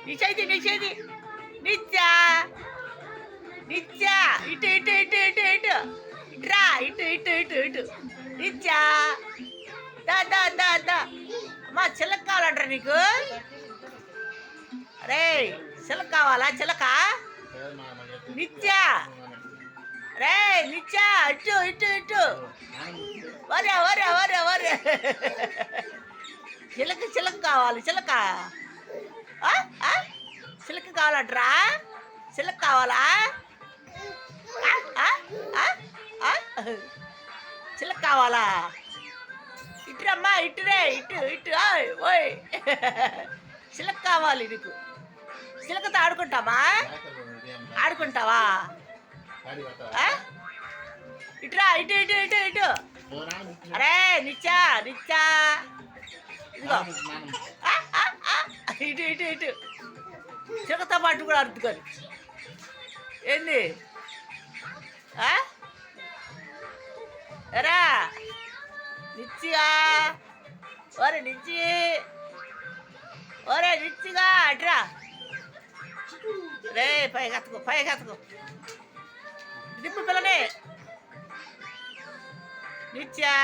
నిషేది నిషేది నిత్యా నిత్యా ఇటు ఇటు ఇటు ఇటు ఇటు ఇట్రా ఇటు ఇటు ఇటు ఇటు నిత్యా దా దా దా దా అమ్మా చిలక కావాలంటారా నీకు? అరే చిలక కావాలా? చిలక నిత్యా రే నిత్యా ఇటు ఇటు ఇటు వరే వరే వరే వరే చిలక చిలక కావాలి చిలక చిలక కావాలంటరా? చిలక కావాలా? చిలక కావాలా? ఇటురమ్మా ఇటురే ఇటు ఇటు ఓయ్ చిలక కావాలి నీకు. చిలకతో ఆడుకుంటామా? ఆడుకుంటావా? ఇటురా ఇటు ఇటు ఇటు ఇటు అరే నిచ్చా నిచ్చా ఇదిగో ఇటు ఇటు ఇటు చిలకతో పాటు కూడా అరుతుకొని ఏంది ఎరా నిచ్చిగా ఒరే నిచ్చి ఒరే నిచ్చిగా అట్రా రే పైకి ఎత్తుకో దిప్పు పిల్లని నిత్యా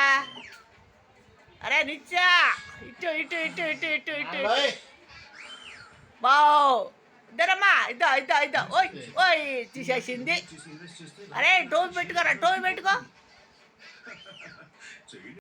అరే నిత్యా ఇటు ఇటు ఇటు ఇటు ఇటు ఇటు బావ్ ఇద్దరమ్మా ఇద్దా ఓయ్ ఓయ్ తీసేసింది. అరే టోపీ పెట్టుకోరా టోపీ పెట్టుకో.